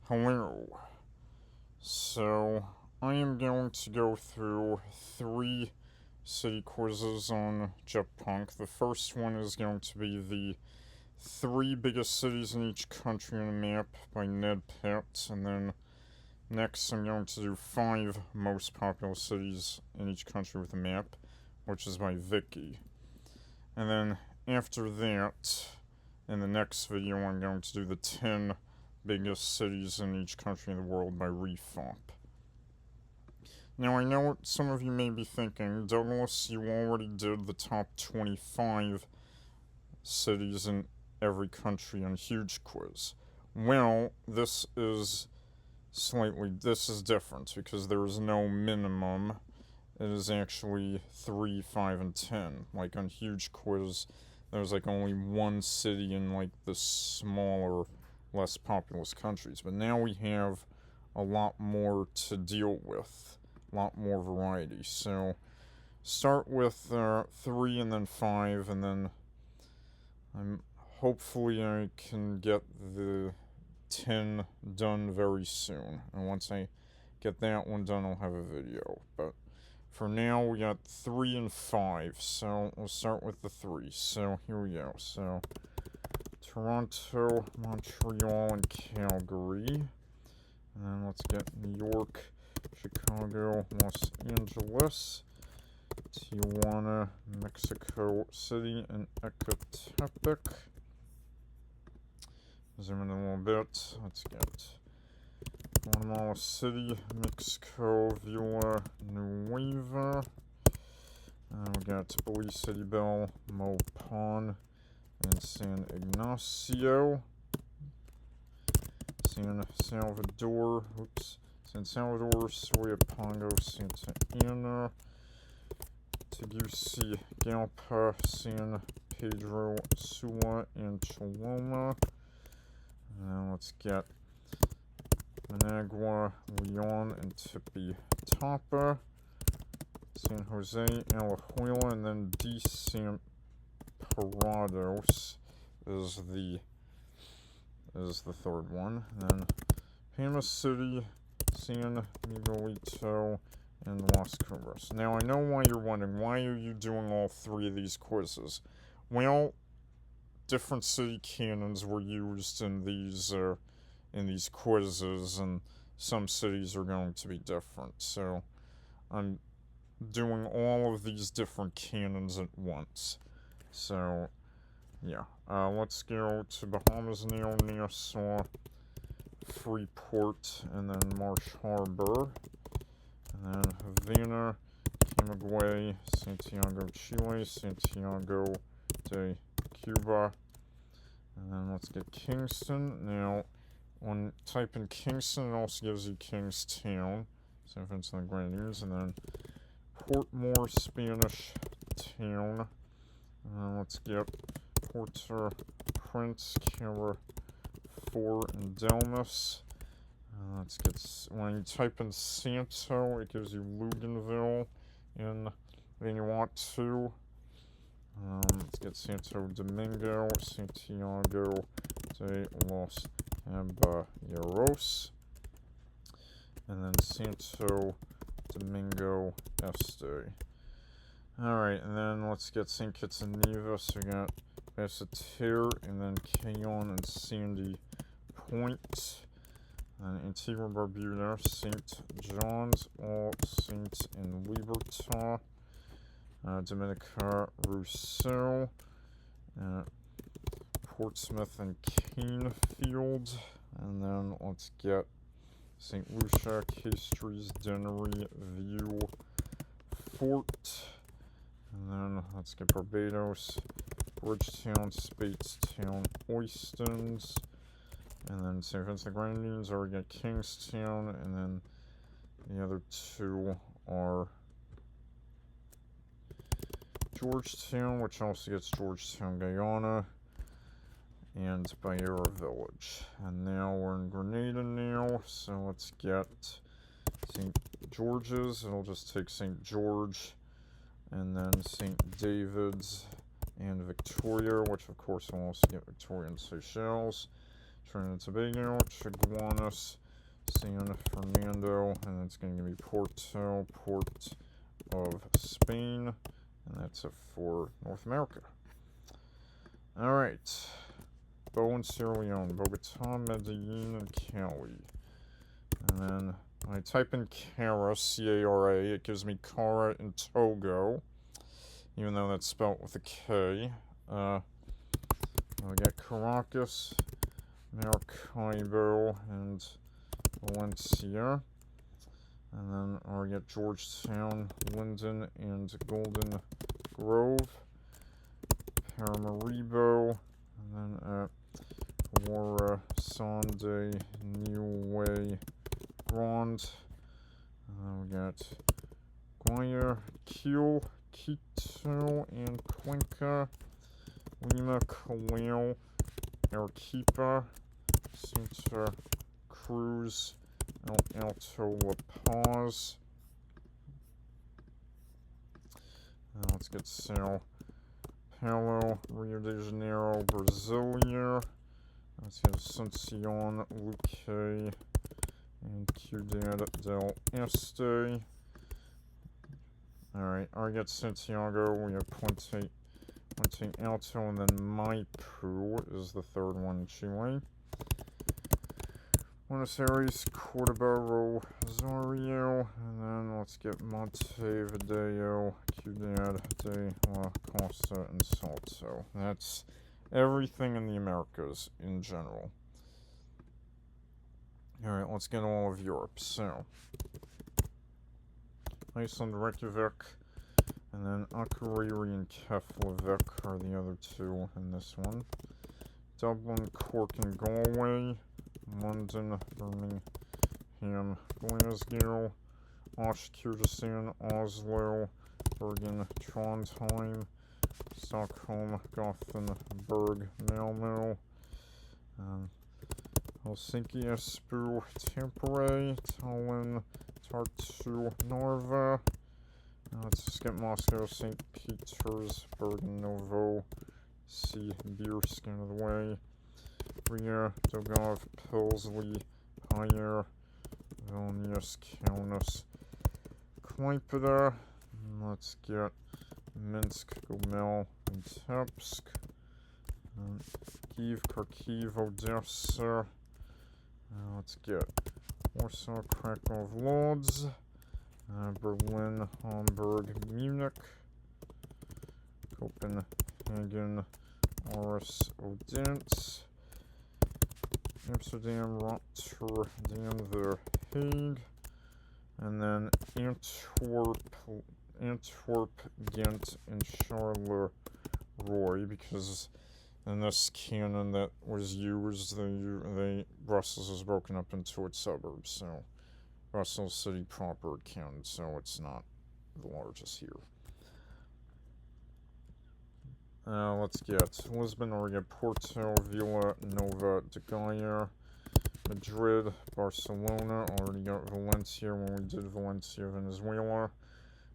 Hello. So, I am going to go through 3 city quizzes on Jetpunk. The first one is going to be the 3 biggest cities in each country on a map by Ned Pat, and then next I'm going to do 5 most popular cities in each country with a map, which is by Vicky. And then after that, in the next video, I'm going to do the 10 biggest cities in each country in the world by Refop. Now, I know what some of you may be thinking, Douglas, you already did the top 25 cities in every country on Huge Quiz. Well, this is different because there is no minimum. It is actually 3, 5, and 10. Like on Huge Quiz, there's like only one city in like the smaller, less populous countries. But now we have a lot more to deal with, a lot more variety. So start with 3 and then 5, and then hopefully I can get the 10 done very soon. And once I get that one done, I'll have a video. But for now, we got 3 and 5. So we'll start with the 3. So here we go. So Toronto, Montreal, and Calgary. And then let's get New York, Chicago, Los Angeles, Tijuana, Mexico City, and Ecatepec. Zoom in a little bit. Let's get Guatemala City, Mexico, Villa Nueva. We got Belize City Bell, Mopan, and San Ignacio. San Salvador, Soyapango, Santa Ana, Tegucigalpa, San Pedro Sula, and Choloma. Let's get Managua, Leon, and Tipitapa, San Jose, Alajuela, and then Desamparados is the third one. And then Panama City, San Miguelito, and Las Cobras. Now, I know why you're wondering, why are you doing all 3 of these quizzes? Well, different city canons were used in these quizzes, and some cities are going to be different. So I'm doing all of these different canons at once. So yeah, let's go to Bahamas now, Nassau, Freeport, and then Marsh Harbor, and then Havana, Camagüey, Santiago, Chile, Santiago de Cuba, and then let's get Kingston. Now, when type in Kingston, it also gives you Kingstown, San Vincent and Grenadines, and then Portmore, Spanish Town. Let's get Port-au-Prince, Carrefour, and Delmas. Let's get, when you type in Santo, it gives you Luganville in Vanuatu. Let's get Santo Domingo, Santiago de los Caballeros, and then Santo Domingo Este. Alright, and then let's get St. Kitts and Nevis. So we got Basseterre, and then Cayon and Sandy Point. And Antigua Barbuda, St. John's, All Saints, and Liberta. Dominica Rousseau, Portsmouth and Canefield, and then let's get St. Lucia, Castries, Dennery, View, Fort, and then let's get Barbados, Bridgetown, Speightstown, Oistins, and then St. Vincent Grenadines, or we got Kingstown, and then the other 2 are Georgetown, which also gets Georgetown, Guyana, and Bayera Village. And now we're in Grenada now, so let's get St. George's. It'll just take St. George, and then St. David's, and Victoria, which of course will also get Victoria and Seychelles. Trinidad and Tobago, Chaguanas, San Fernando, and it's going to be Porto, Port of Spain, and that's it for North America. Alright, Bo and Sierra Leone, Bogota, Medellin, and Cali. And then when I type in Cara, C-A-R-A, it gives me Cara in Togo, even though that's spelled with a K. We got Caracas, Maracaibo, and Valencia. And then we got Georgetown, Linden, and Golden Grove, Paramaribo, and then Guara, Sonde, Niue, Grand. We got Guayaquil, Quito, and Cuenca, Lima, Callao, Arequipa, Santa Cruz, El Alto, La Paz. Let's get Sao Paulo, Rio de Janeiro, Brasilia. Let's get Asuncion, Luque, and Ciudad del Este. Alright, I got Santiago, we have Puente Alto, and then Maipú is the third one in Chile. Buenos Aires, Córdoba, Rosario, and then let's get Montevideo, Ciudad de la Costa, and Salto. That's everything in the Americas in general. Alright, let's get all of Europe. So, Iceland, Reykjavik, and then Akureyri and Keflavik are the other two in this one. Dublin, Cork, and Galway. London, Birmingham, Glasgow, Kyrgyzstan, Oslo, Bergen, Trondheim, Stockholm, Gothenburg, Malmö, Helsinki, Espoo, Tampere, Tallinn, Tartu, Narva. Let's just get Moscow, St. Petersburg, Novo Sibirsk out of the way. Riga, Dogov, Pilsli, Pyre, Vilnius, Kaunas, Klaipėda. Let's get Minsk, Gomel, and Tepsk. Kyiv, Kharkiv, Odessa. Let's get Warsaw, Krakow, Lodz. Berlin, Hamburg, Munich. Copenhagen, Aarhus, Odense. Amsterdam, Rotterdam, The Hague, and then Antwerp, Ghent, and Charleroi, because in this canon that was used, Brussels is broken up into its suburbs, so Brussels city proper counted, so it's not the largest here. Let's get Lisbon, or we get Porto, Vila Nova de Gaia, Madrid, Barcelona, already got Valencia when we did Valencia, Venezuela.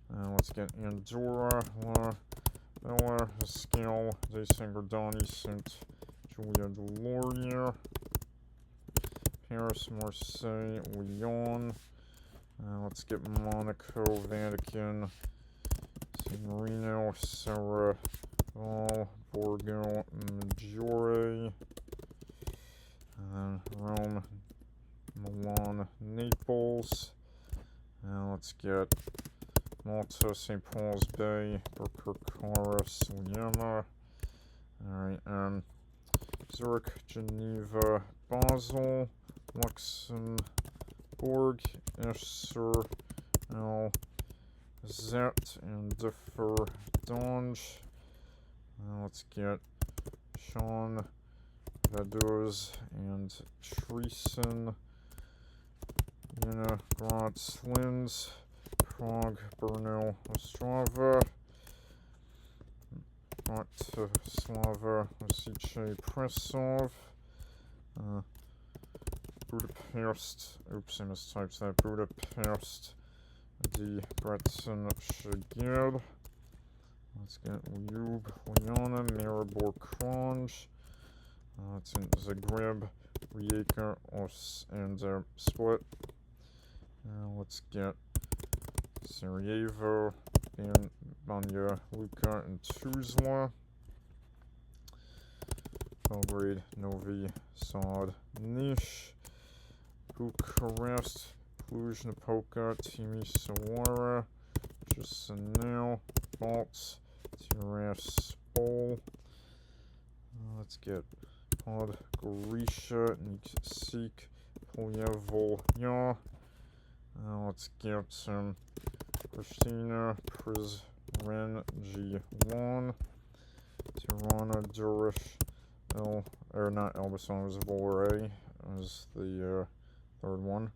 Let's get Andorra, La Bella, Escale, de Sangardani, St. Julia de Loria, Paris, Marseille, Lyon. Let's get Monaco, Vatican, San Marino, Serra, Borgo Maggiore, Rome, Milan, Naples. Let's get Malta, St. Paul's Bay, Birkirkara, Sliema. Alright, Zurich, Geneva, Basel, Luxembourg, Esser, Zet, and Differ, Donge. Let's get Sean, Vaduz, and Treason, Jena, Graz, Linz, Prague, Brno, Ostrava, Bratislava, Osice, Prešov, Budapest, oops, I mistyped that, Budapest, Debrecen, Szeged. Let's get Ljubljana, Maribor, Kranj. It's in Zagreb, Rijeka, and Split. Let's get Sarajevo, Banja Luka, and Tuzla. Belgrade, Novi Sad, Niš, Bucharest, Cluj-Napoca, Timisoara, Chisinau, Balts, Tiraspol. Let's get Podgorica, Niksik, Polyevolya. Let's get Pristina, Prizren, G1, Tirana, Durish, or not Elbasan, it was Volare, was the third one.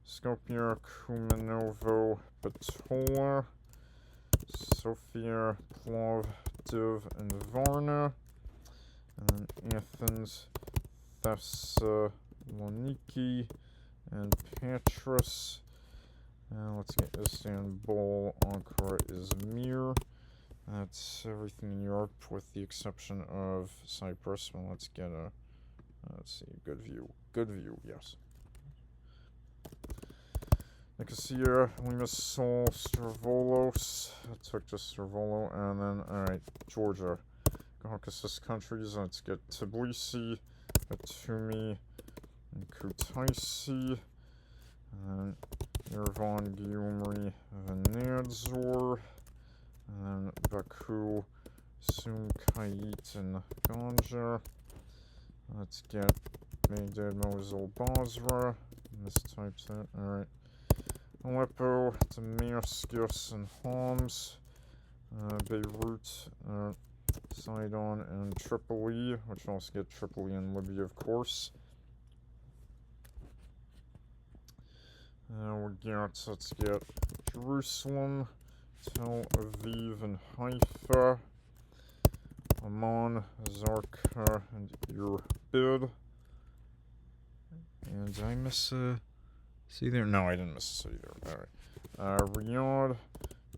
Skopje, Kumanovo, Bitola, Sofia, Plovdiv, and Varna. And then Athens, Thessaloniki, and Patras. Let's get Istanbul, Ankara, Izmir. That's everything in Europe with the exception of Cyprus. Well, let's get a, let's see, good view. Good view, yes. Nicosia, Limassol, Stavrolos. I took just Stavrolos, and then, alright, Georgia. Caucasus countries, let's get Tbilisi, Batumi, and Kutaisi, and Yerevan, Gyumri, Venadzor, and then Baku, Sumkayit, and Ganja. Let's get Baghdad, Mosul, Basra. Mistyped that, alright. Aleppo, Damascus, and Homs. Beirut, Sidon, and Tripoli, which will also get Tripoli and Libya, of course. Let's get Jerusalem, Tel Aviv, and Haifa, Amman, Zarqa, and Irbid. And did I miss a city there? No, I didn't miss a city there. Alright. Riyadh,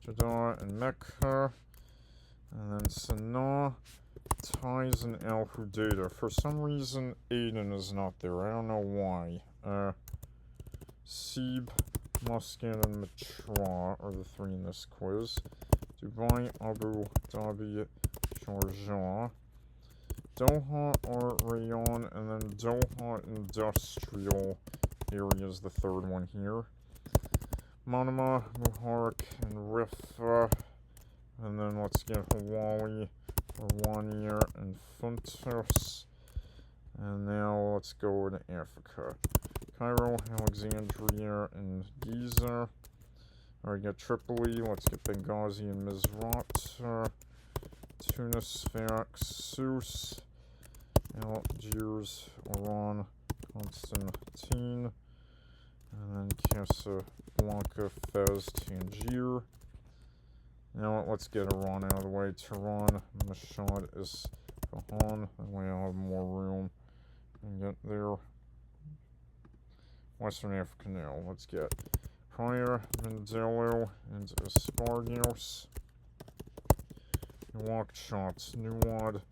Jeddah, and Mecca. And then Sanaa, Taiz, and Al Hudaydah. For some reason, Aden is not there. I don't know why. Sib, Muscat, and Matra are the three in this quiz. Dubai, Abu Dhabi, Sharjah. Doha or Rayon, and then Doha Industrial Area is the third one here. Manama, Muharraq, and Rifa. And then let's get Hawaii, Rawanier, and Funtus. And now let's go to Africa. Cairo, Alexandria, and Giza. Alright, get Tripoli. Let's get Benghazi and Mizrat. Tunis, Fax, Sousse. Algiers, Oran, Constantine. And then Casablanca, Fez, Tangier. Now let's get Iran out of the way. Tehran, Mashhad, Isfahan. That way I'll have more room and get there. Western Africa now. Let's get Praia, Mindelo, and Espargos. Nouakchott, Nuad,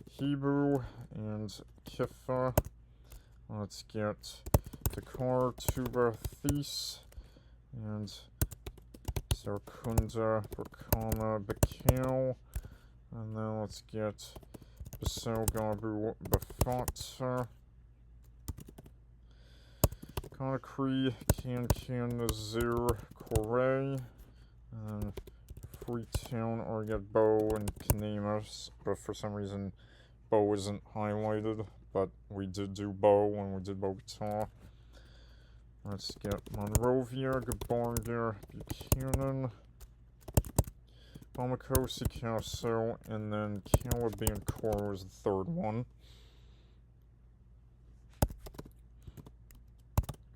Hebrew, and Kifa. Let's get Dakar, Tuba, This, and Sarkunda, Burkana, Bakal. And then let's get Bissau, Gabu, Bafata. Conakry, Kankan, Nazir, Koray. And Freetown, or get Bo and Kanemas, but for some reason Bo isn't highlighted, but we did do Bo when we did Bogota. Let's get Monrovia, Gabarga, Buchanan, Bamako, Sikasso, and then Calabancore was the third one.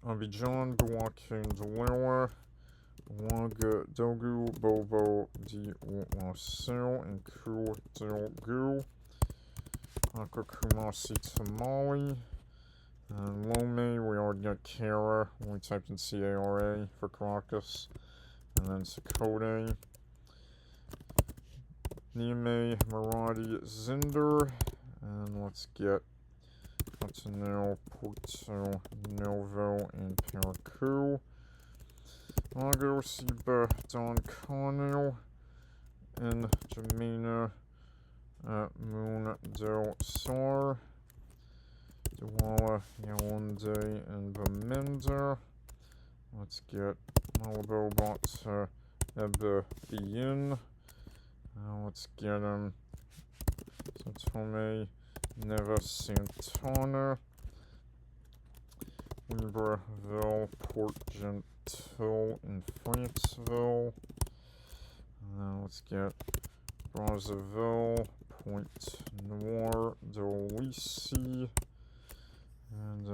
Abidjan, Bouake, and Delawa. Ouagadougou, Bobo, Dioulasso, and Koudelgou. Kumasi, Tamale. And Lomé, we already got Kara. We typed in Cara for Caracas. And then Sakode. Niamey, Maradi, Zinder. And let's get Cotonou, Porto Novo, and Paracu. Lago Siba Don Cano and Jamina Moon del Sar. Douala, Yaounde, and Bamenda. Let's get Malabo Bot Ebe Bien. Let's get São Tomé, Neva Santana, Libreville, Port Gentil, and Franceville. Let's get Brazzaville, Point Noir, Dolisi, and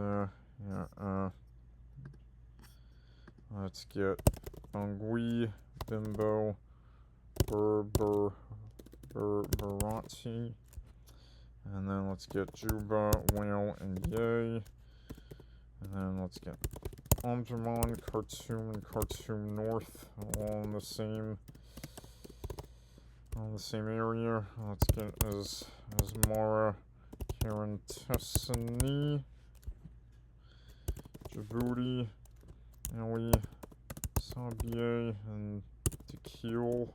let's get Bangui, Bimbo, Berberati, and then let's get Juba, Whale, and Yay, and then let's get Omdurman, Khartoum, and Khartoum North, all in the same area. Let's get Asmara, Karantessani, Djibouti, Ali, Sabier, and Tequil.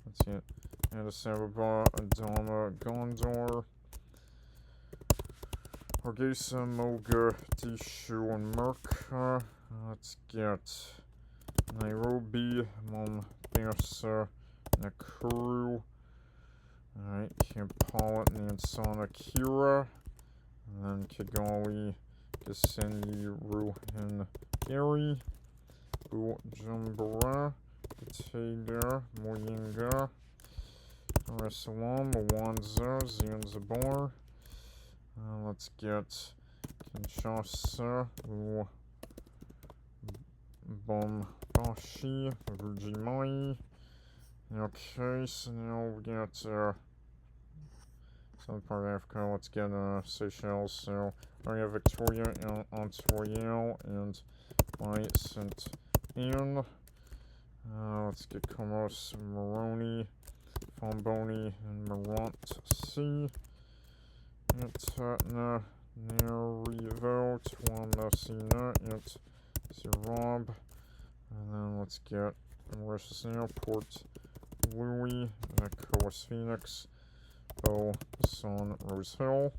Let's get Addis Ababa, Adama, Gondor, Hargeisa, Moga, Dishu, and Merka. Let's get Nairobi, Mombasa, Nakuru. Alright, Kampala, Nansana, Kira. And then Kigali, Gisenyi, Ruhin, Gary, Bujumbura, Gitega, Muyinga, Dar es Salaam, Mwanza, Zanzibar. Let's get Kinshasa, Bombashi, Vujimai. Okay, so now we get southern part of Africa. Let's get Seychelles. So we have Victoria, Ontario, and Saint Anne. Let's get Comoros, Moroni, Fomboni, and Montmorency. Tatna, Narivo, Tuamacina, and Zerab. And then let's get Mauritius now, Port Louis, Coas Phoenix, Beau Son, Rose Hill.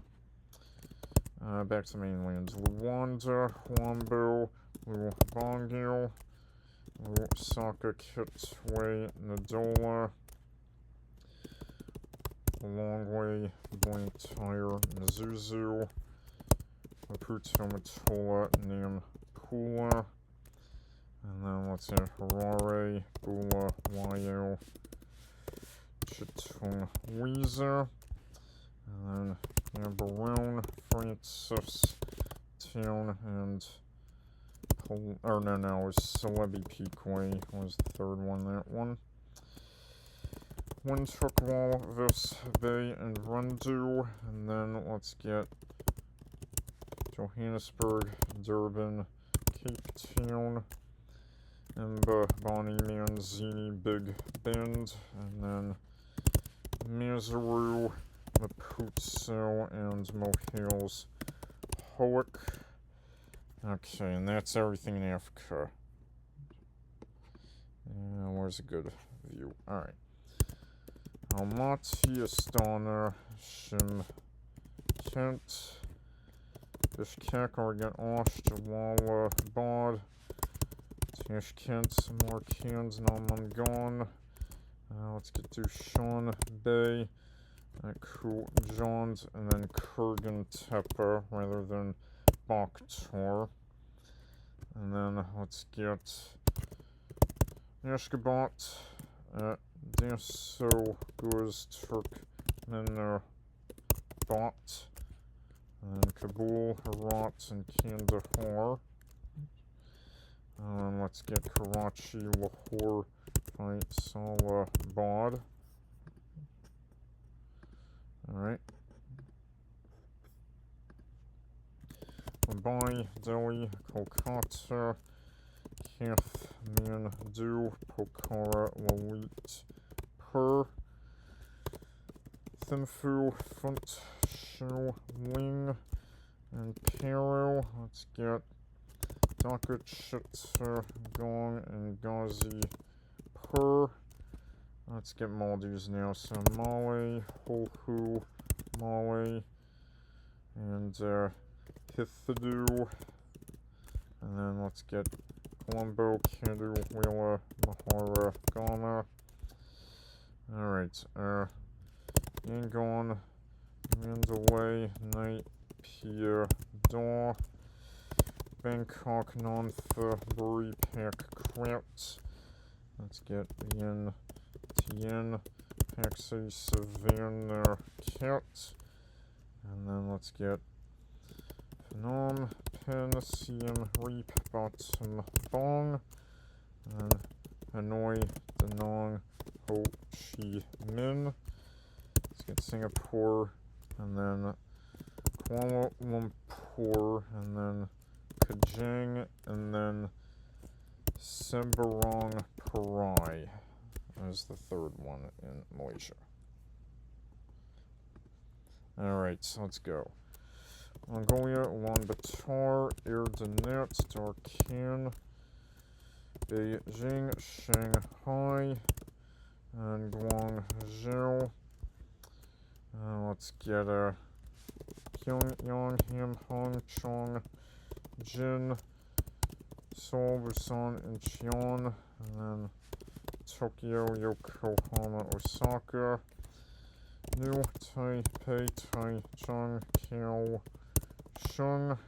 Back to mainland. Luanda, Huambo, Lubango, Lusaka, Kitwe, Nadola, Longway, Blantyre, Mizuzu, Maputo, Matola, Nampula. And then let's get Harare, Bula, Wayo, Chitung, Weezer. And then Barone, Francis, Town, and it was Celebi Peakway was the third one, that one. Windhoek, Vis Bay, and Rundu. And then let's get Johannesburg, Durban, Cape Town, Mba, Bonnie, Manzini, Big Bend, and then Maseru, Maputo, and Mohales, Hoek. Okay, and that's everything in Africa. Where's a good view? Alright. Almaty, Astana, Shymkent, Bishkek, Oregon, Osh, Jawala, Bod, Tashkent, Samarkand, Namangan. Let's get Dushan Bay, Kujand, and then Kurgan Tepe rather than Bakhtar. And then let's get Ashgabat, Daso, Guz, Turkmener, Bat, and then Kabul, Herat, and Kandahar. Let's get Karachi, Lahore, Faisalabad. Alright. Mumbai, Delhi, Kolkata, Kathmandu, Pokhara, Lalitpur, Thimphu, Funt, Ling, and Peru. Let's get Dhaka, Chittagong, and Gazipur. Let's get Maldives now. So Mali, Holhu, Mali, and Hithadu. And then let's get Colombo, Kandu, Wela, Mahara, Ghana. Alright, Yangon, Mandalay, Night, Pierre, Daw, Bangkok, Nantha, Buri, Pak, Krat. Let's get Yen, Tien, Pak City, Savannah, Cat. And then let's get Phnom Penh, Siem Reap, Batam, Bong. And Hanoi, Da Nang, Ho Chi Minh. Let's get Singapore, and then Kuala Lumpur, and then Kajang, and then Sembarang Perai as the third one in Malaysia. Alright, so let's go. Mongolia, Ulaanbaatar, Erdenet, Darkhan, Beijing, Shanghai, and Guangzhou. Let's get Pyongyang, Hamhung, Chong, Jin, Seoul, Busan, and Incheon, and then Tokyo, Yokohama, Osaka, New Taipei, Taichung, Kaohsiung,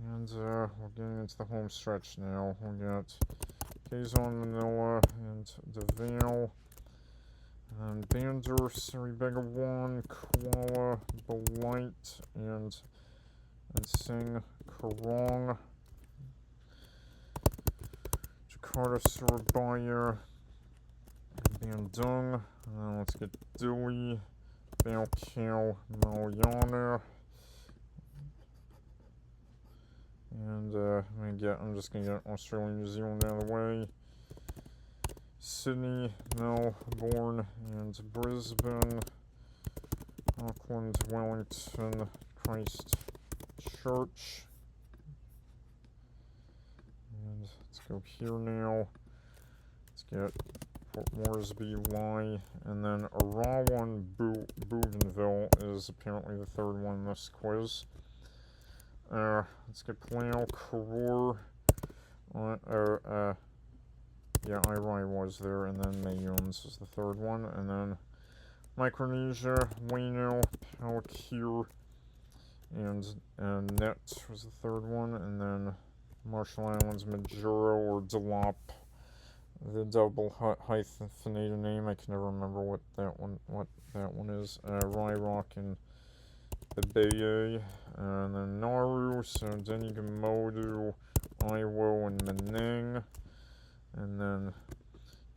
and we're getting into the home stretch now. We'll get Quezon, Manila, and Davao, and Bandar, Seri Begawan, Kuala, Belait, and Sing Karong, Jakarta, Surabaya, Bandung, and then let's get Dili, Balkau, Mariana, and I'm just gonna get Australia, New Zealand out of the way. Sydney, Melbourne, and Brisbane, Auckland, Wellington, Christchurch. And let's go here now. Let's get Port Moresby, Y, and then Erawan, Bougainville is apparently the third one in this quiz. Let's get Palau, Karor, yeah, Irai was there, and then Mayuns is the third one, and then Micronesia, Wano, Palikir, and Net was the third one, and then Marshall Islands, Majuro, or Dalop, the double hyphenated name. I can never remember what that one is. Ryrock and the Baye, and then Nauru, so Denigamodu, Iwo, and Menang, and then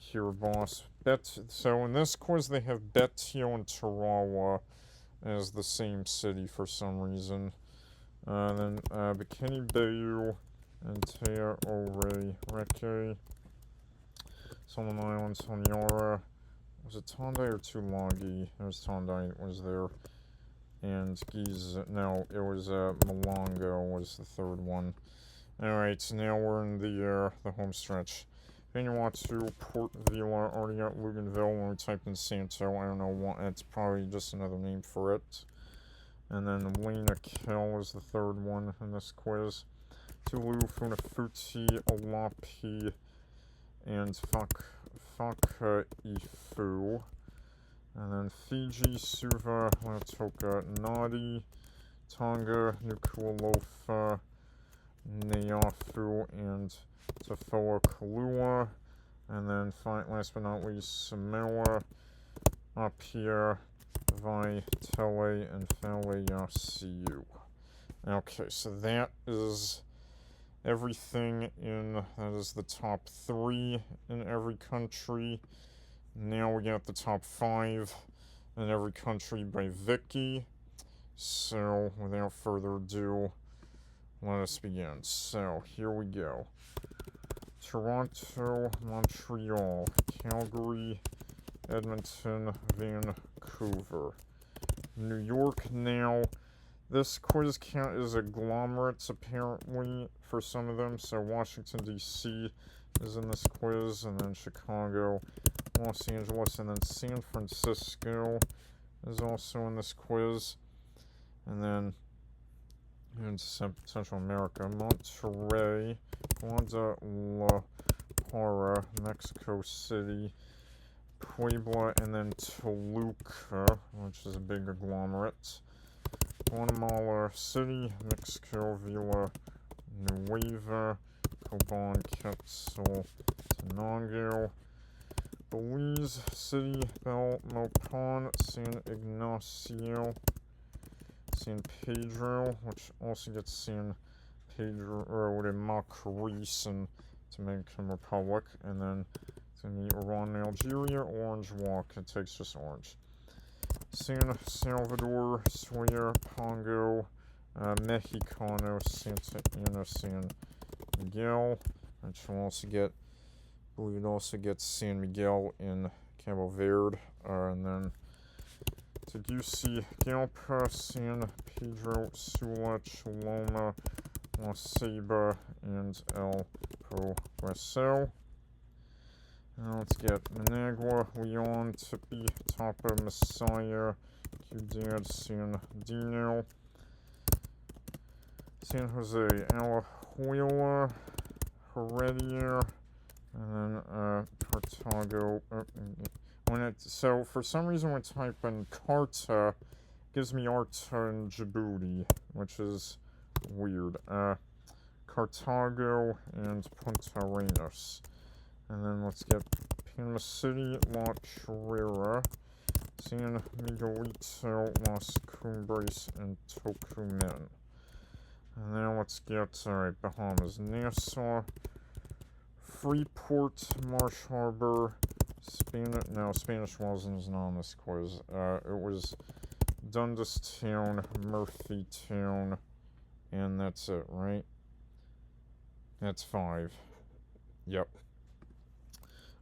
Kiribati. So in this quiz they have Betio and Tarawa as the same city for some reason. Then Bikini Bayou and Te Ore Reke, Solomon Islands, Honiara. Was it Tondai or Tulagi? It was Tondai was there. And no, it was Malongo was the third one. Alright, so now we're in the home stretch. Vanuatu, Port Vila, already got Luganville when we typed in Santo. I don't know what, it's probably just another name for it. And then Lena Kell is the third one in this quiz. Tulu, Funafuti, Alapi, and Fakaifu. And then Fiji, Suva, Lautoka, Nadi, Tonga, Nuku'alofa, Neafu, and Tafoa Kalua. And then last but not least, Samoa, Apia, Vai, Tele, and Faleasiu. Okay, so that is everything that is the top 3 in every country. Now we got the top 5 in every country by Vicky. So, without further ado, let us begin. So, here we go. Toronto, Montreal, Calgary, Edmonton, Vancouver, New York. Now, this quiz count is agglomerates apparently for some of them. So Washington, D.C. is in this quiz, and then Chicago, Los Angeles, and then San Francisco is also in this quiz. And then in Central America, Monterrey, Guadalajara, Mexico City, Puebla, and then Toluca, which is a big agglomerate. Guatemala City, Mexico, Villa Nueva, Coban, Quetzaltenango, Belize City, Belmopan, San Ignacio, San Pedro, which also gets San Pedro de Macorís in Dominican Republic, and then it's going to be Iran, Algeria, Orange Walk, it takes just Orange. San Salvador, Sueño, Pongo, Mexicano, Santa Ana, San Miguel, which will also get, I believe it also gets San Miguel in Cabo Verde, and then Tegucigalpa, San Pedro Sula, Choloma, La Ceiba, and El Progreso. Now let's get Managua, Leon, Tipi, Tapa, Messiah, Ciudad San Dino, San Jose, Alajuela, Heredia, and then Cartago. So for some reason when I type in Carta, it gives me Arta and Djibouti, which is weird. Cartago and Punta Arenas. And then let's get Panama City, La Chorrera, San Miguelito, Las Cumbres, and Tocumen. And now let's get, alright, Bahamas, Nassau, Freeport, Marsh Harbor, Spanish wasn't is not on this quiz. It was Dundas Town, Murphy Town, and that's it, right? That's 5. Yep.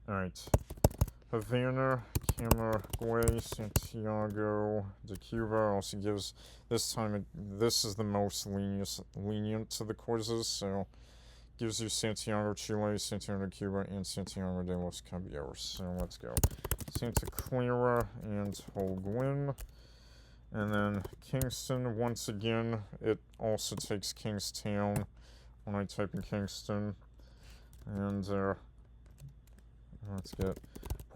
Alright. Havana, Camagüey, Santiago de Cuba also gives, this is the most lenient to the quizzes, so gives you Santiago, Chile, Santiago de Cuba, and Santiago de los Caballeros. So let's go. Santa Clara and Holguin. And then Kingston, once again, it also takes Kingstown when I type in Kingston. And let's get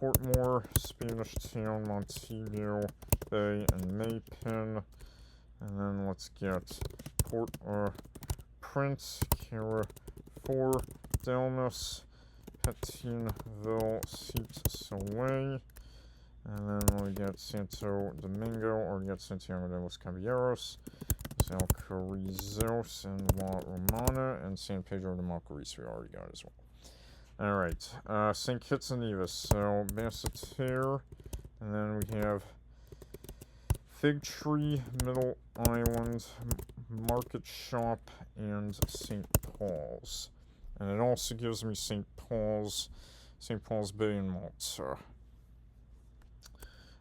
Portmore, Spanish Town, Montego Bay, and Maypen. And then let's get Prince, Carrefour, Delmas, Petionville, Cite Soleil. And then we get Santo Domingo, or we get Santiago de los Caballeros, Alcarrizos, and La Romana, and San Pedro de Macorís we already got as well. Alright, St. Kitts and Nevis, so Basseterre, and then we have Fig Tree, Middle Island, Market Shop, and St. Paul's. And it also gives me St. Paul's Bay in Malta.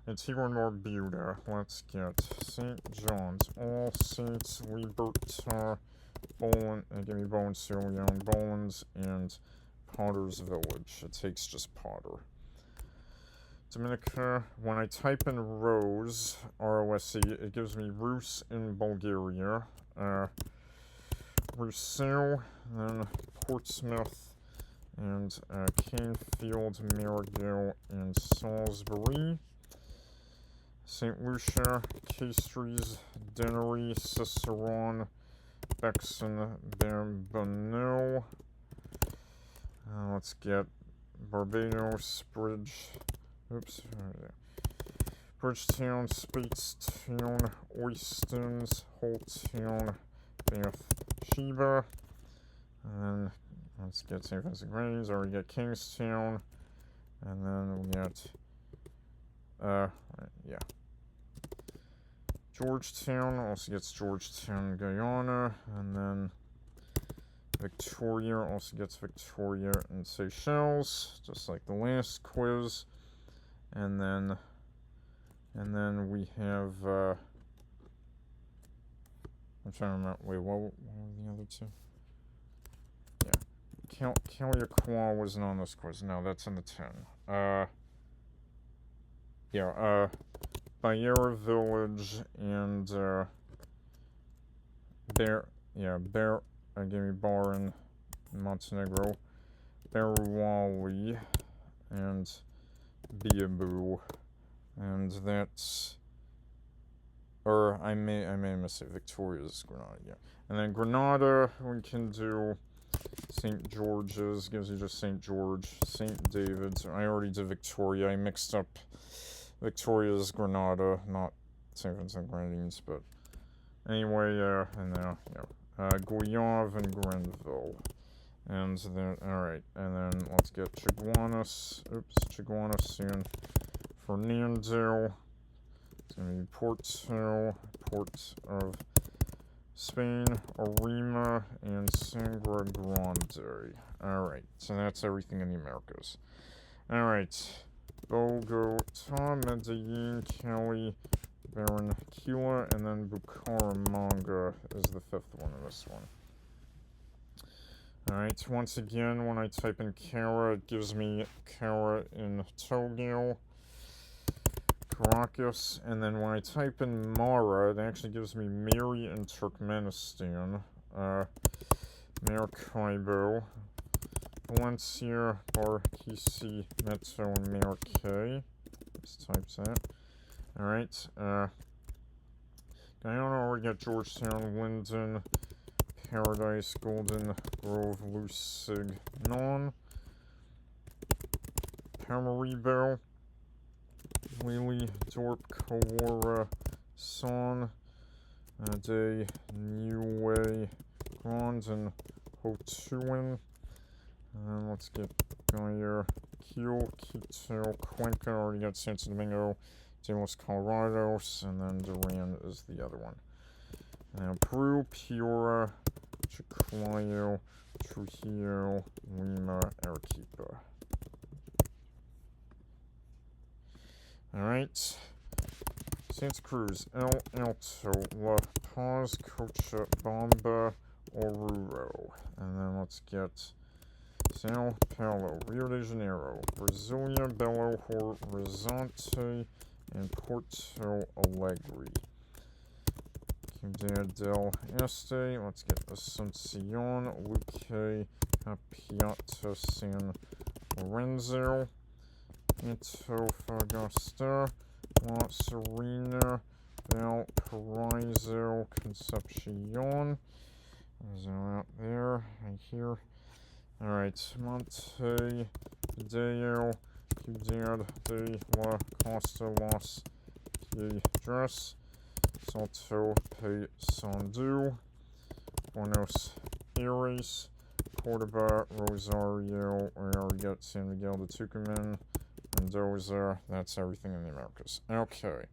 Antigua and Barbuda, let's get St. John's, All Saints, Libertar, Boland, give me Bowen, Sierra Leone, Boland's, and Potter's Village. It takes just Potter. Dominica, when I type in Rose, R-O-S-E, it gives me Rus in Bulgaria, Rousseau, then Portsmouth, and Canefield, Marigot, and Salisbury. St. Lucia, Castries, Dennery, Cicerone, Bexon, Bambino. Let's get Barbados, Bridgetown, Speightstown, Oistins, Holtown, Bathsheba. And then let's get St. Vincent Grenadines, or we get Kingstown. And then we get, Georgetown, also gets Georgetown, Guyana, and then Victoria also gets Victoria and Seychelles, just like the last quiz. And then we have I'm trying to remember. Wait, what were the other two? Yeah. Kaliaqua wasn't on this quiz. No, that's in the 10. Bayera Village and, give me Bar in Montenegro. Beruali and Biabu. And that's, or I may miss it. Victoria's Granada, yeah. And then Granada, we can do St. George's, gives you just St. George, St. David's. I already did Victoria. I mixed up Victoria's Granada, not St. Vincent Grenadines, but anyway, and then, Goyave and Grenville. And then, alright, and then let's get Chaguanas soon. Fernando. It's going to be Porto, Port of Spain, Arima, and Sangre Grande. Alright, so that's everything in the Americas. Alright, Bogota, Medellin, Cali, Barranquilla, and then Bucaramanga is the 5th one in this one. Alright, once again, when I type in Cara, it gives me Cara in Togo, Caracas, and then when I type in Mara, it actually gives me Mary in Turkmenistan, Maracaibo, Valencia, Barquisimeto, and Maracay. Let's type that. Alright, Guyana, we got Georgetown, Linden, Paradise, Golden Grove, Lusignan, Paramaribo, Lily, Dorp, Kawara, Son, De Niue, Grand, and Hotuin. And then let's get Gaia, Kiel, Quito, Cuenca, already got Santo Domingo, De los Colorados, and then Duran is the other one. Now Peru, Piura, Chiclayo, Trujillo, Lima, Arequipa. Alright. Santa Cruz, El Alto, La Paz, Cochabamba, Oruro. And then let's get Sao Paulo, Rio de Janeiro, Brasilia, Belo Horizonte, and Porto Alegre. Ciudad del Este, let's get Asuncion, Luque, Capiata, San Lorenzo, Antofagasta, La Serena, Valparaiso, Concepcion. There's out there, right here. Alright, Monte Video, Ciudad de la Costa, Los Piedras, Salto Paysandú, Buenos Aires, Cordoba, Rosario, we already got San Miguel de Tucumán, Mendoza. That's everything in the Americas. Okay.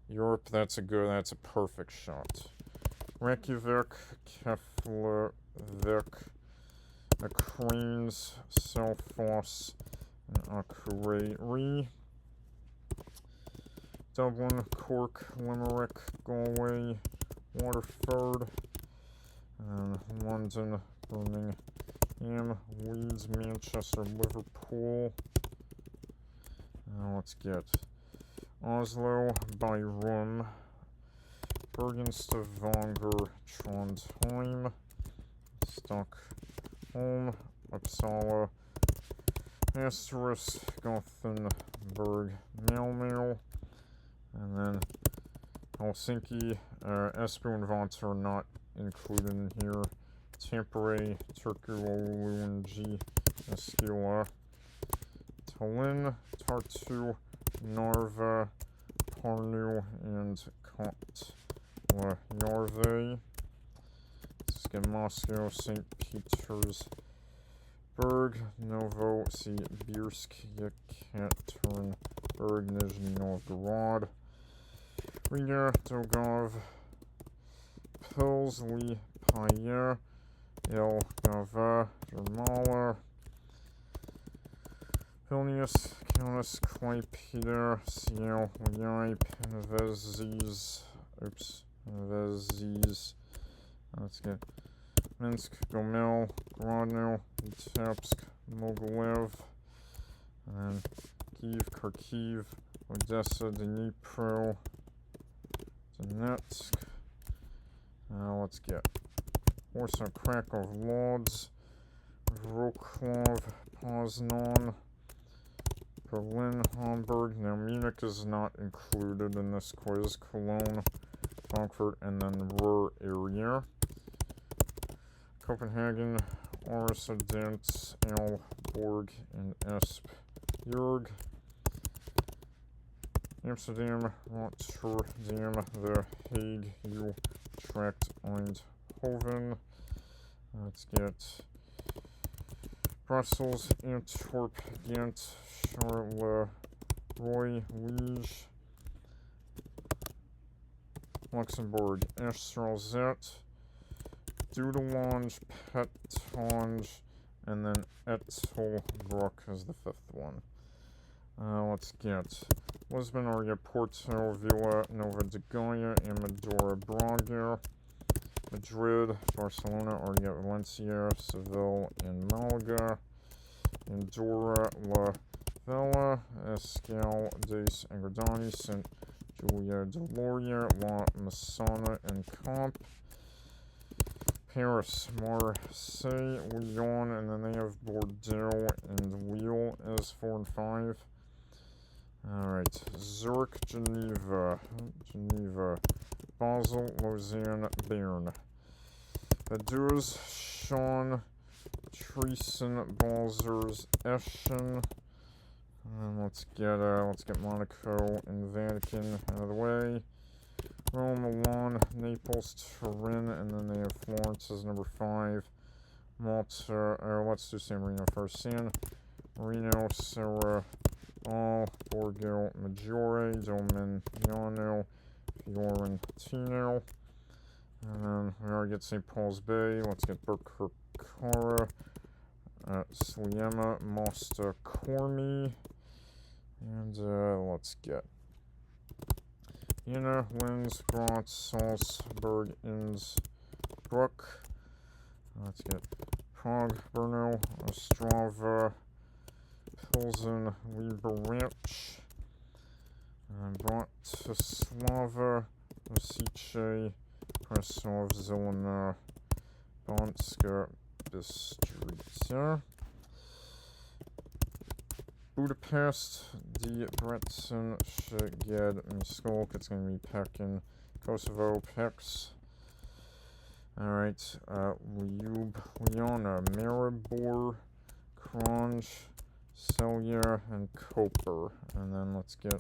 Europe, that's a perfect shot. Reykjavik, Keflavik, Akranes, Selfoss, and Akureyri. Dublin, Cork, Limerick, Galway, Waterford, and London, Birmingham, Leeds, Manchester, Liverpool. Now let's get Oslo, Byrum, Bergen, Stavanger, Trondheim, Stockholm, Uppsala, Asterisk, Gothenburg, Malmö, and then Helsinki, Espoo and Vant are not included in here. Tampere, Turku, Eskila, Tallinn, Tartu, Narva, Parnu, and Kohtla-Järve. Let's get Moscow, St. Petersburg, Novosibirsk, Yekaterinburg, Nizhny Novgorod, Riga, Dogov, Pils, Liepāja, Jelgava, Jurmala, Vilnius, Kaunas, Klaipėda, Šiauliai, Panevėžys, oops, Veziz. Let's get Minsk, Gomel, Grodno, Vitebsk, Mogilev, and then Kiev, Kharkiv, Odessa, Dnipro, Donetsk. Let's get Warsaw, Krakow, Lodz, Wrocław, Poznan, Berlin, Hamburg. Now Munich is not included in this quiz. Cologne, Frankfurt, and then Ruhr area. Copenhagen, Orsodent, Aalborg, and Esbjerg. Amsterdam, Rotterdam, The Hague, Utrecht, Eindhoven. Let's get Brussels, Antwerp, Ghent, Charleroi, Liège, Luxembourg, Estrelzet, Dudelange, Petange, and then Ettelbruck is the fifth one. Let's get Lisbon, or get Porto, Vila Nova de Gaia, Amadora, Braga, Madrid, Barcelona, or get Valencia, Seville, and Malaga, Andorra, La Vella, Escal, Des Agradani, St. Julia de Loria, La Massana, and Comp. Paris, Marseille, Lyon, and then they have Bordeaux and Lille as 4 and 5. Alright, Zurich, Geneva, Basel, Lausanne, Bern. Vaduz, Sean, Treason, Balzers, Eschen. And then let's get Monaco and Vatican out of the way. Rome, Milan, Naples, Turin, and then they have Florence as number 5. Malta, or let's do San Marino first. San Marino, Serra, Borgo Maggiore, Domignano, Fiorentino. And then we already get St. Paul's Bay. Let's get Birkirkara, Sliema, Mosta, Cormi. And let's get Jena, Linz, Graz, Salzburg, Innsbruck. Let's get Prague, Brno, Ostrava, Pilsen, Liberec, Bratislava, Osice, Prešov, Zelena, Banska Bystrica. Budapest, Debrecen, Szeged, Miskolc. It's going to be Pekin, Kosovo, Pex. Alright, Ljubljana, Maribor, Kranj, Celje, and Koper. And then let's get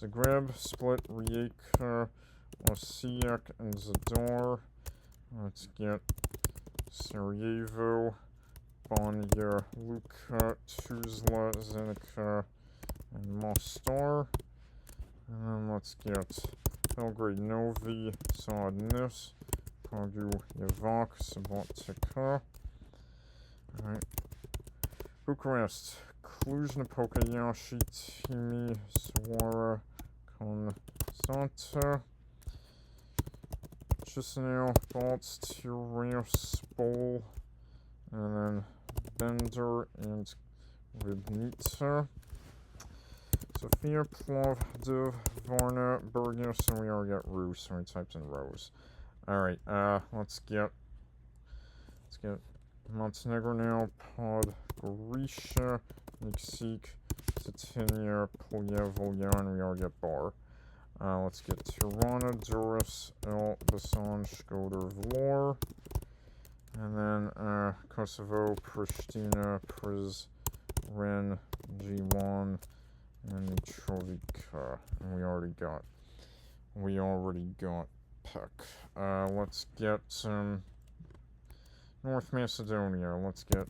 Zagreb, Split, Rijeka, Osijek, and Zadar. Let's get Sarajevo, Banja Luka, Tuzla, Zenica, and Mostar. And then let's get Belgrade, Novi, Sad, Kragujevac, Subotica. Alright. Bucharest, Cluj-Napoca, Iași, Timișoara, Constanta. Chisinau, Balts, Tiraspol, and then Bender and Ribnica. Sofia, Plovdiv, Varna, Burgas, and we already got Rus, so we typed in Rose. Alright, let's get Montenegro now, Podgorica, Mexique, Titinia, Polyevolya, and we already got Bar. Let's get Tirana, Durrës, Elbasan, Shkodër, Vlorë. And then Kosovo, Pristina, Prizren, Gjilan, and Mitrovica. And we already got Pek. Let's get North Macedonia. Let's get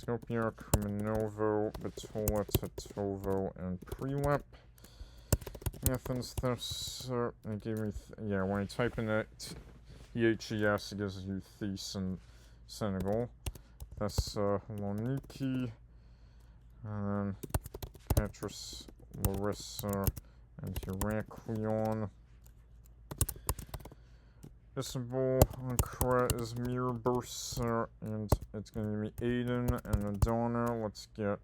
Skopje, Kumanovo, Bitola, Tetovo, and Prilep. Athens, it gave me, when you type in it, EHES, it gives you Thes and Senegal. Thessaloniki, and then Patras, Larissa, and Heraklion. Isabel Ankara is Mir Bursa, and it's going to be Aiden and Adana. Let's get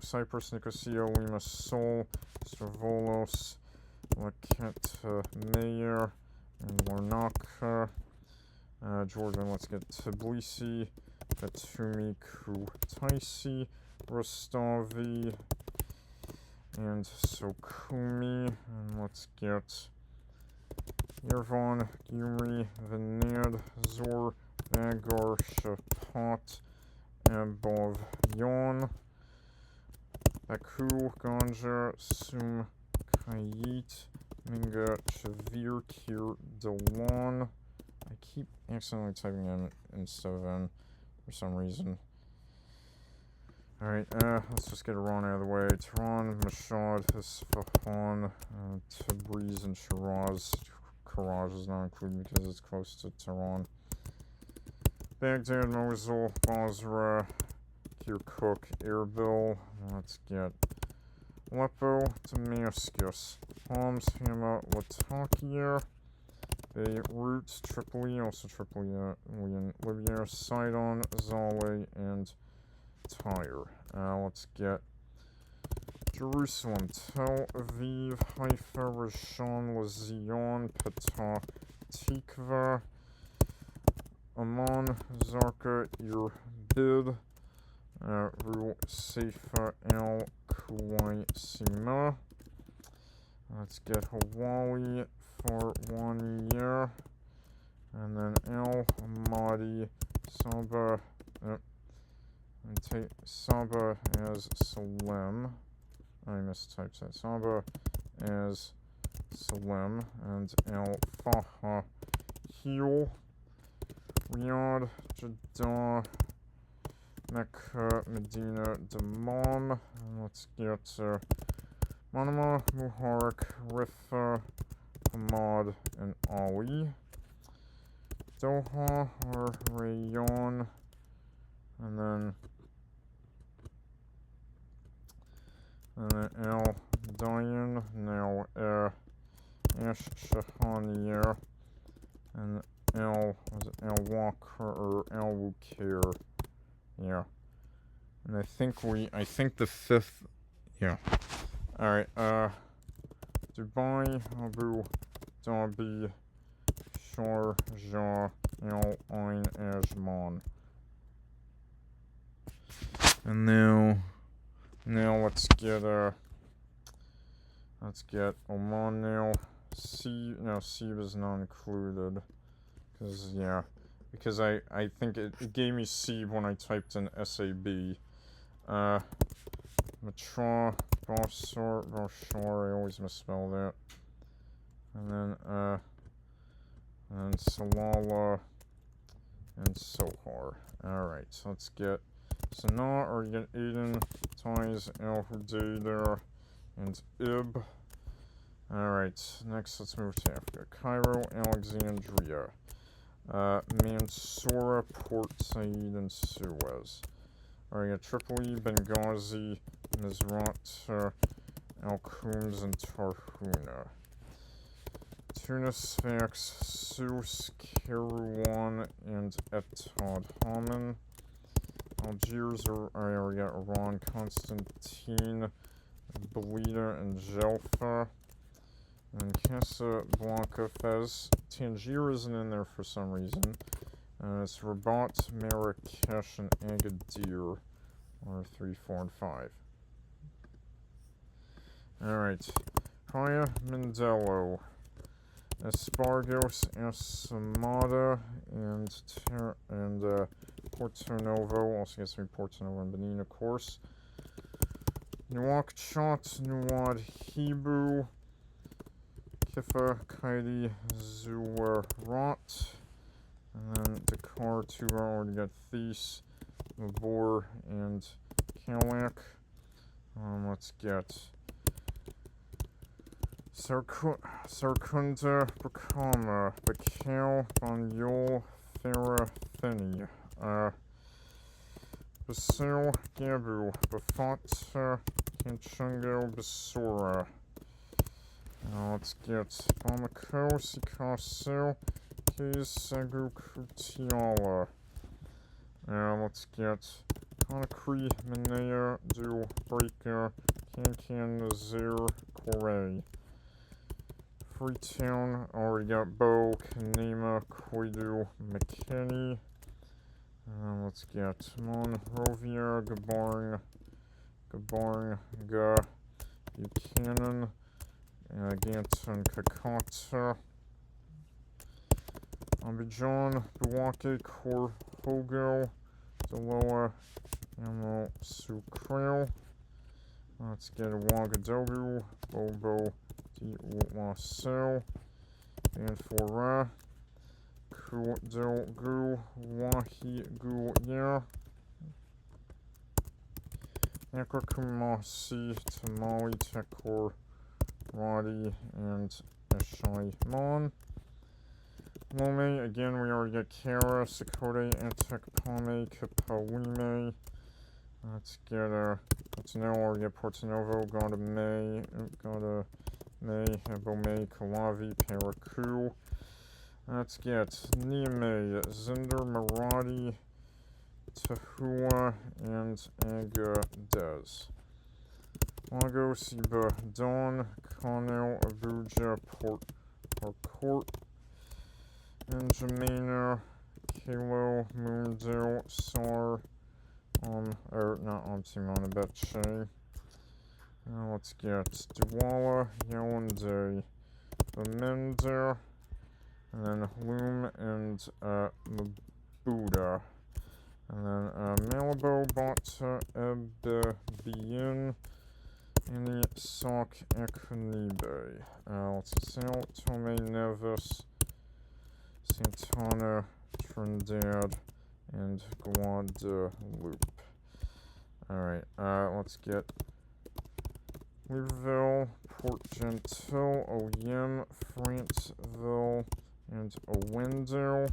Cyprus, Nicosia, Lima, Sol, Stravolos, Laket, Mayer, and Larnaca. Jordan, let's get Tbilisi, Batumi, Kutaisi, Rostovi, and Sokumi. And let's get Yerevan, Gyumri, Venad, Zor, Vagar, Shapat, Abov, Yon, Baku, Ganja, Sum, Kayit, Minga, Chavir, Kir, Delan. I keep accidentally typing in instead of N for some reason. Alright, let's just get Iran out of the way. Tehran, Mashhad, Isfahan, Tabriz, and Shiraz. Karaj is not included because it's close to Tehran. Baghdad, Mosul, Basra, Kirkuk, Erbil. Let's get Aleppo, Damascus, Homs, Hama, Latakia, Beirut, Tripoli, also Tripoli in Libya, Sidon, Zaleh, and Tyre. Let's get Jerusalem, Tel Aviv, Haifa, Rishon LeZion, Petah Tikva, Amman, Zarqa, Irbid, Ru Seifa, El Kuwaisima. Let's get Hawaii for 1 year, and then El Mahdi, Saba, and take Saba as Salem. I mistyped that. Saba as Salem, and El Faha Heel, Riyadh, Jeddah, Mecca, Medina, Dammam. And let's get Manama, Mubarak, Rifa, Hamad, and Ali. Doha or Rayon, and then El Dayan, now Ash Shahanier, and El Waqar or El Wukir. Yeah. And I think the fifth, yeah. Alright, Dubai, Abu Dhabi, Sharjah, El Ain Ajman. And now let's get Oman now. Sib is not included. Because I think it gave me Sib when I typed in SAB. Matra, Bashar, I always misspell that. And then Salala and Sohar. Alright, so let's get Sanaa, or get Aiden, Taiz, El Hudaydah, and Ib. Alright, next let's move to Africa. Cairo, Alexandria, Mansoura, Port Said, and Suez. Alright, got Tripoli, Benghazi, Mizrat, Al-Qums, and Tarhuna. Tunis, Sfax, Sousse, Kairouan, and Etad Haman. Algiers, I already got Iran, Constantine, Belida, and Jelfa. And Casablanca, Fez. Tangier isn't in there for some reason. It's Rabat, Marrakesh, and Agadir, or 3, 4, and 5. Alright. Praia Mindelo, Espargos, Asamada, and Porto Novo. Also gets me Porto Novo and Benin, of course. Nouakchott, Nuad, Hibu, Kifa, Kaidi, Zuwarat. And then Dakar, Tuba, already got Thais, Labor, and Kalak. Let's get Sarkunda, Bakama, Bakal, Banyol, Farah, Feni, Basil, Gabu, Bafat, Kanchungo, Basura, Let's get Bamako, Sikasu, Kisagu Kutiala. Let's get Conakry, Minea, Du Breaker, Kankan, Nazir, Corey. Freetown, already got Bo, Kanema, Koidu, McKinney. Let's get Monrovia, Gabarn, Ga, Buchanan, Ganton, Kakata. Abidjan, Buwake, Hogo, Deloa, Yamo, Sukreo. Let's get Ouagadougou, Bobo, Diouasso, Banfora, Kudogu, Wahiguya, Nakakumasi, Tamale, Tekor, Radi, and Eshaimon. Lome, again, we already got Kara, Sakote, Antek, Pame, Kapawime. Let's get, Porto-Novo, already got Porto-Novo, Gada May, Ebome, Kalavi, Paraku. Let's get Niamey, Zinder, Maradi, Tahua, and Agadez. Lagos, Ibadan, Kano, Abuja, Port Harcourt, N'Djamena, Kilo, Moondale, Sar, not Omtimana, Betche. Let's get Douala, Yaoundé, Bamenda, and then Loom and Mabuda. And then Malabo, Bata, Ebbiyin, and Sok Ekonibe. Let's see, Sao Tome, Nevis, Santana, Trinidad, and Guadeloupe. Alright, let's get Libreville, Port Gentil, Oyem, Franceville, and Owendo.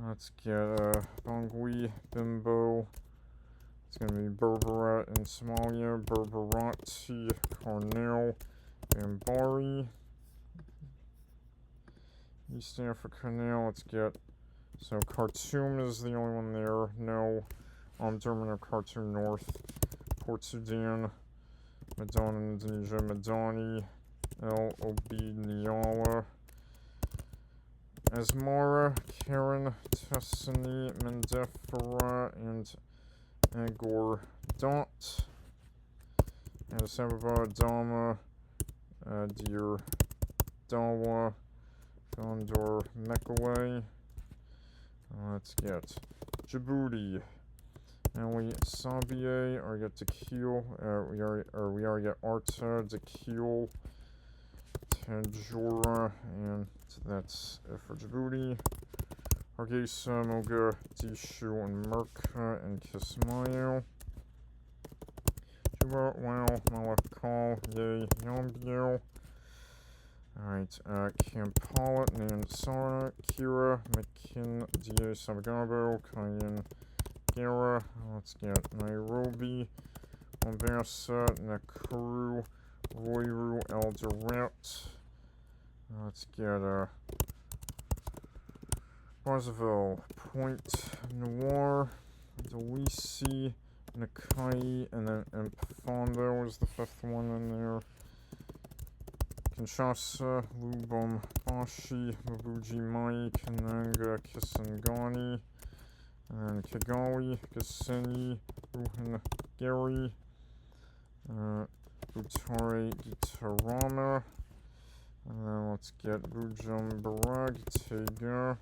Let's get Bangui, Bimbo. It's going to be Berbera in Somalia, Berberati, Cornell, Bambari. East Africa now, let's get, so Khartoum is the only one there, no, Durban or Khartoum North, Port Sudan, Madonna, Indonesia, Madani, El Obeid, Niala, Asmara, Karen, Tessani, Mendefera, and Angor Dot, Addis Ababa, Dama, Deir Dawa, Gondor, Mekaway. Let's get Djibouti. And we Sabier, or get Tequil, we already got Arta, Tequil, Tanjora, and that's it for Djibouti. Hargeisa, Moga, Dishu, and Merka, and Kismayo. Juba, Wow, Malakal, Yay, Yombio. Alright, Kampala, Nansara, Kira, Makin, Da Sabagabo, Cayenne, Gara. Let's get Nairobi, Mombasa, Nakuru, Ruiru, Eldoret. Let's get Brazzaville, Point Noir, Delisi, Nakai, and then Mpondo was the fifth one in there. Kinshasa, Lubumbashi, Mabuji Mai, Kananga, Kisangani, and Kigali, Gisenyi, Ruhengeri, Butare, Gitarama, and then let's get Bujumbura, Gitega,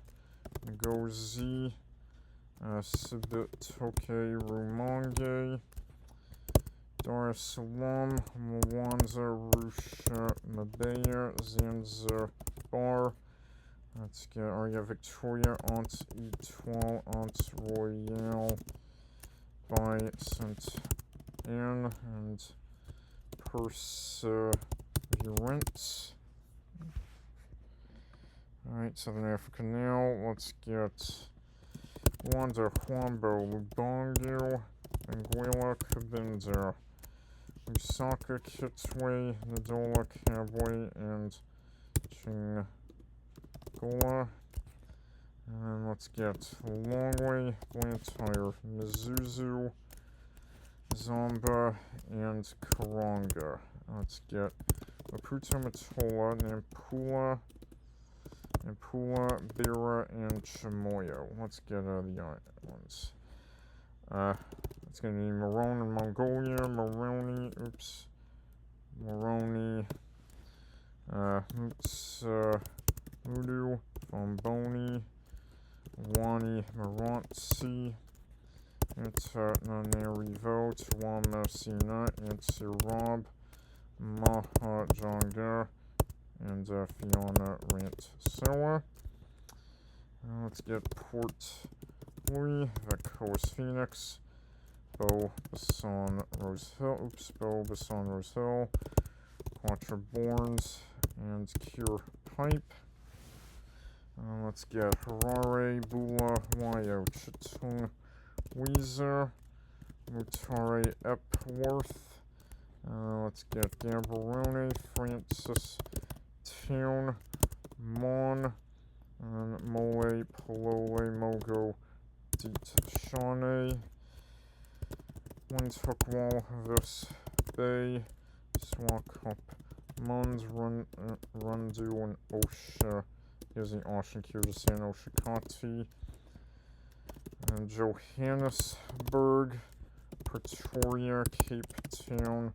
Ngozi, Sibitoke, Rumonge, Dar es Salaam, Mwanza, Arusha, Mbeya, Zanzibar. Let's get Aria Victoria, Aunt Etoile, Aunt Royale, by St. Anne, and Perseverance. Alright, Southern Africa now. Let's get Wanda, Huambo, Lubongo, Anguilla, Cabinda, Lusaka, Kitwe, Nadola, Cowboy, and Chingola. And then let's get Longway, Blantyre, Mizuzu, Zomba, and Karanga. Let's get Maputo, Matola, Nampula, Bira, and Chamoyo. Let's get the ones. It's gonna be Marone and Mongolia, Moroni, Mudu, Bomboni, Wani, Marantsi, Nanarivo, Tuama, Sina, Rob, Maha Jonga, and Fiona Rant Soa. Let's get Port Louis, Vekos Phoenix, Bo Basson Rose Hill, Quattro Borns, and Cure Pipe. Let's get Harare, Bula, Wayo, Chitung, Weezer, Mutare, Epworth. Let's get Gaborone, Francis, Town, Mon, and Mole, Polole, Mogo, Deet, Shawnee, Windhoek, Vis, Bay, Swakop, Mons, Rundu, and Osha. Here's the Ocean Kyrgyzstan, Oshakati, and Johannesburg, Pretoria, Cape Town,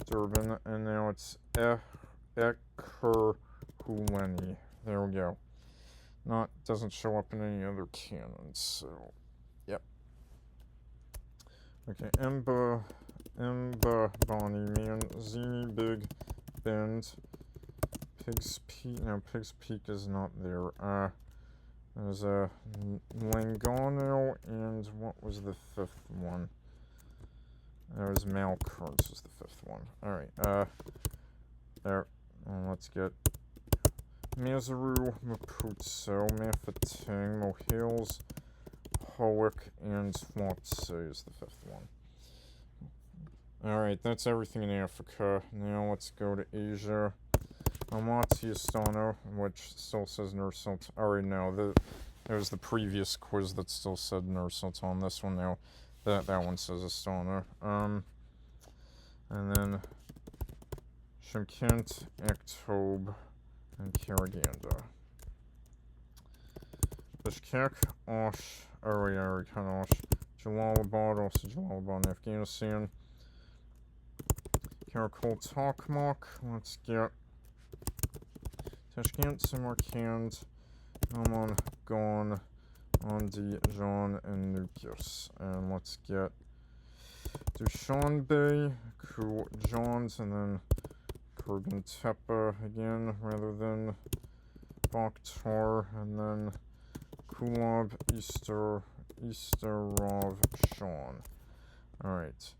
Durban, and now it's Ekurhuleni. There we go. Doesn't show up in any other cannons, so yep. Okay, Emba, Bonnie, Manzini, Big Bend, Pigs Peak is not there. There's a Langano, and what was the fifth one? There was Malkerns is the fifth one. Alright, there. Let's get Mazaru, Maputo, Mafating, Mohales, Howick, and Swatse is the fifth one. Alright, that's everything in Africa. Now let's go to Asia. Almaty, Astana, which still says Nur-Sultan. Alright, no, there's the previous quiz that still said Nur-Sultan. This one now, that one says Astana. And then Shymkent, Aktob, and Karaganda. Bishkek, Osh, Osh, Jalalabad, also Jalalabad in Afghanistan. Karakol, Tokmak, let's get Tashkent, Samarkand, Amon, Gon, Andijan, and Nukis. And let's get Dushanbe, Kujans, and then Kurgan Tepe again, rather than Bakhtar, and then Kulab, Easterov, Sean. Alright.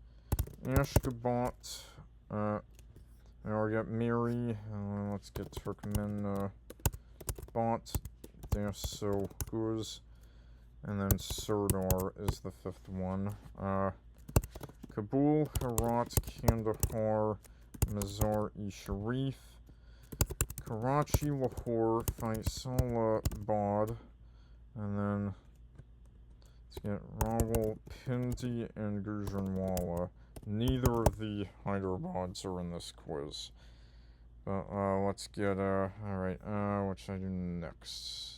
Ashgabat, now we got Miri, let's get Turkmen, Bot, Daso, Guz, and then Serdar is the fifth one. Kabul, Herat, Kandahar, Mazar-e-Sharif, Karachi, Lahore, Faisalabad, and then let's get Rawalpindi and Gujranwala. Neither of the Hyderabad's are in this quiz. But let's get alright, what should I do next?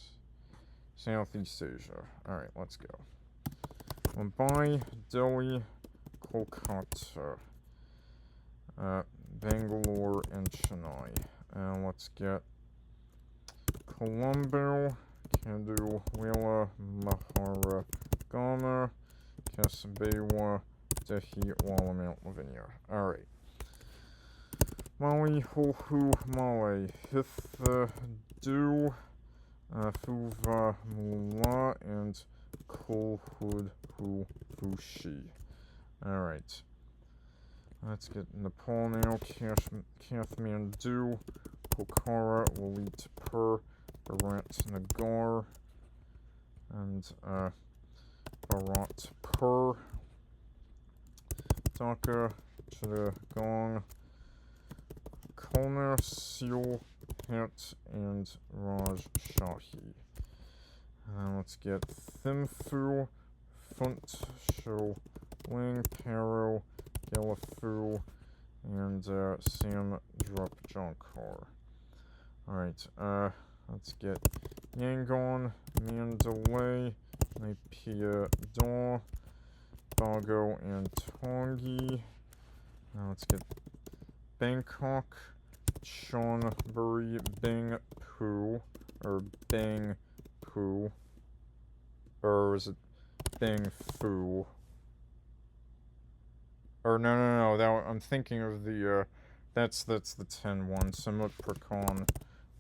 Southeast Asia. Alright, let's go. Mumbai, Delhi, Kolkata, Bangalore, and Chennai. And let's get Colombo, Kandu, Wela, Mahara, Ghana, Kasabewa, Dehi, Walla, Mount Lavinia. Alright. Mali, Holhu, Male, Hithadu, Fuva, Mula, and Kolhud, Fushi. Alright. Let's get Nepal now. Kathmandu, Pokhara, Lalitpur, Bharatnagar, and Bharatpur, Dhaka, Chittagong, Kulna, Seal, Het, and Rajshahi. Let's get Thimphu, Funt, Sho, Ling, Paro, Galafu, and Sam Drupjonkar. Alright, let's get Yangon, Mandalay, Naipia Daw, Bago, and Tongi. Let's get Bangkok, Chonburi, Bangpoo, or Bangpoo, or is it Bangfu? Or no, I'm thinking of the, that's the 10 one. Samut Prakan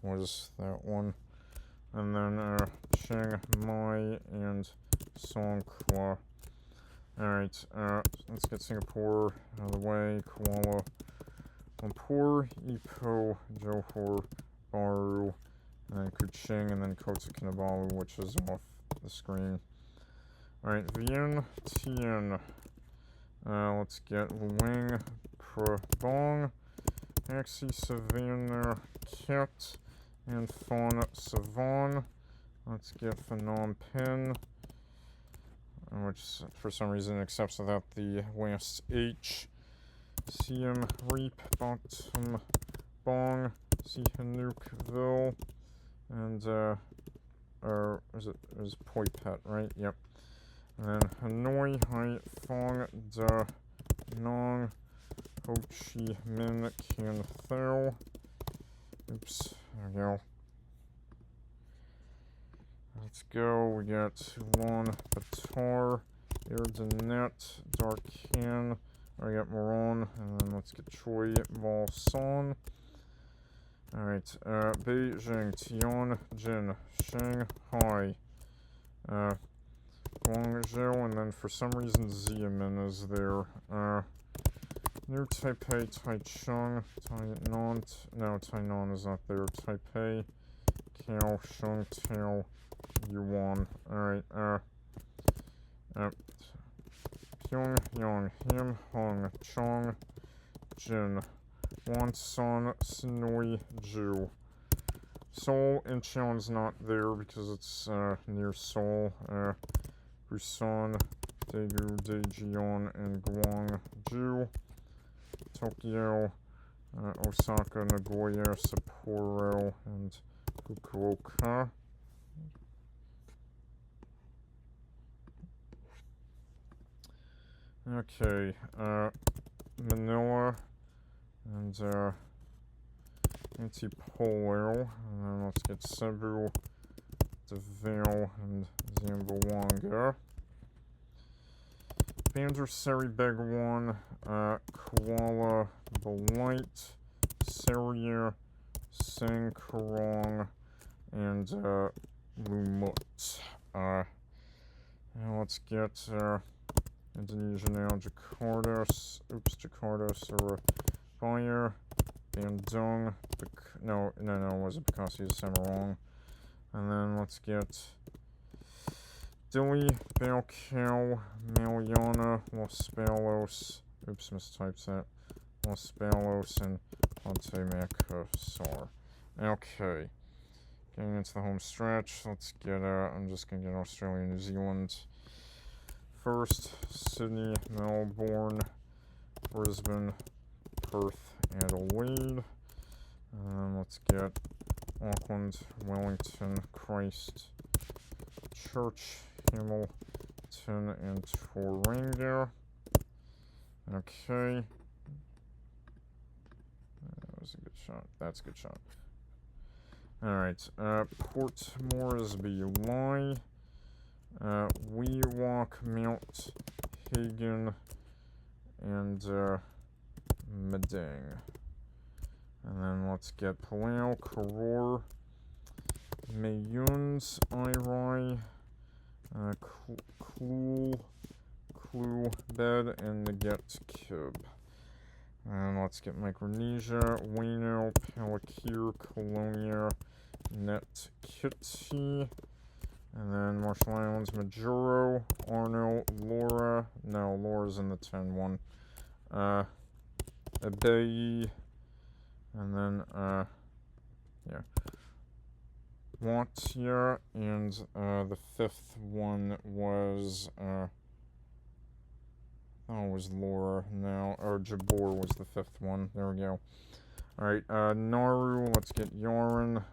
was that one. And then, Chiang Mai and Songkhla. Alright, let's get Singapore out of the way. Kuala Lumpur, Ipoh, Johor, Baru, and then Kuching, and then Kota Kinabalu, which is off the screen. Alright, Vientiane. Let's get Luang Prabang, Axi Savannah Ket, and Phon Savan. Let's get Phnom Penh, which for some reason accepts without the last H. Siem Reap, Bottom Bong, Sihanoukville, and or is it Poi Pet, right? Yep. And then Hanoi, Hai Phong, Da Nang, Ho Chi Minh, Can Thao. Oops, there we go. Let's go. We got Toulon, Batar, Erdenet, Darkan. I got Moron, and then let's get Choi Volson. Alright, Beijing, Tianjin, Shanghai, Guangzhou, and then for some reason Xiamen is there. New Taipei, Taichung, Tainan, no, Tainan is not there. Taipei, Kaohsiung, Tao, Yuan. Alright, Pyongyang, Ham, Hong, Chong, Jin, Wonsan, Sinoi, Ju. Seoul, Incheon's not there because it's near Seoul. Busan, Daegu, Daejeon, and Gwangju. Tokyo, Osaka, Nagoya, Sapporo, and Fukuoka. Okay, Manila, and Antipolo, and then let's get Cebu, Davao, and Zamboanga. Bandersari Begawan, Kuala Belait, Seria, Sangkarong, and Lumut. Now let's get Indonesia now, Jakarta, Surabaya, Bandung, no, it wasn't Bekasi, it's Semarang. And then let's get Dili, Balcao, Maliana, Los Palos, oops, mistyped that, Los Palos, and Ponte Macassar. Okay, getting into the home stretch, let's get, I'm just going to get Australia and New Zealand first. Sydney, Melbourne, Brisbane, Perth, Adelaide. Let's get Auckland, Wellington, Christchurch, Hamilton, and Tauranga. Okay. That was a good shot. That's a good shot. Alright, Port Moresby, Lai, Wewak, Mount Hagen, and Madang. And then let's get Palau, Karor, Mayuns, Irai, Clue, Bed, and Naget Kib. And let's get Micronesia, Wano, Palakir, Colonia, Net Kitty. And then Marshall Islands, Majuro, Arno, Laura. No, Laura's in the 10 one. Ebei, and then, yeah, Watia, and, the fifth one was, oh, it was Laura now, or Jabor was the fifth one, there we go. Alright, Naru, let's get Yorin,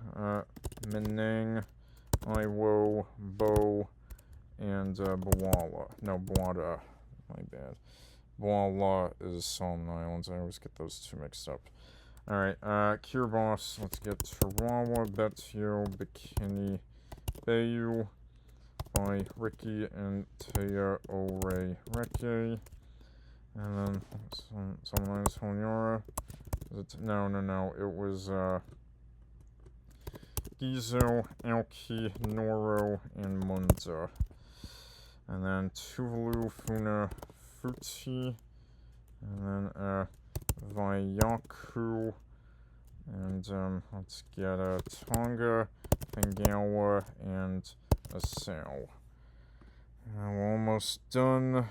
Meneng, Iwo, Bo, and, Boala. No, Boada, my bad. Boala is Solomon Islands, I always get those two mixed up. Alright, Kiribati, let's get Tarawa, Betio, Bikini, Bayu, by Ricky and Taya Ore Reke. And then, Solomon Islands, Honyora. No, it was, Gizo, Aoki, Noro, and Munza. And then Tuvalu, Funa, Futi. And then, Vayaku. And, let's get, Tonga, Pangawa, and Asau. We're almost done.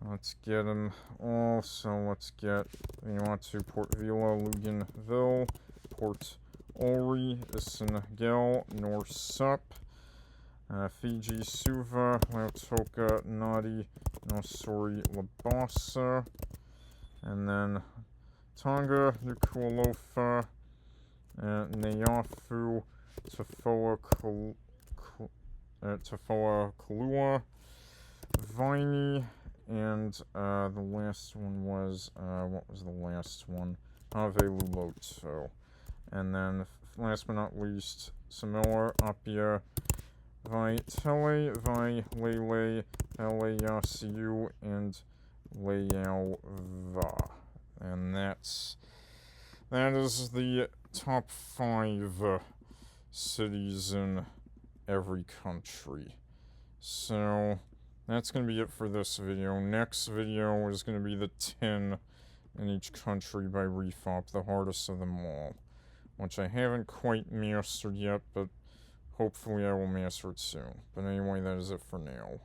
Let's get them all. So let's get Vanuatu, Port Vila, Luganville, Port Ori, Isingel, Norsup, Fiji, Suva, Lautoka, Nadi, Nosori, Labasa, and then Tonga, Nuku'alofa, Neafu, Tafoa Kalua, Viney, and the last one was, what was the last one? Aveluloto. And then, last but not least, Samoa, Apia, Tele, Lele, Yasiu, and Leauva. And that is the top 5 cities in every country. So, that's going to be it for this video. Next video is going to be the 10 in each country by Refop, the hardest of them all. Which I haven't quite mastered yet, but hopefully I will master it soon. But anyway, that is it for now.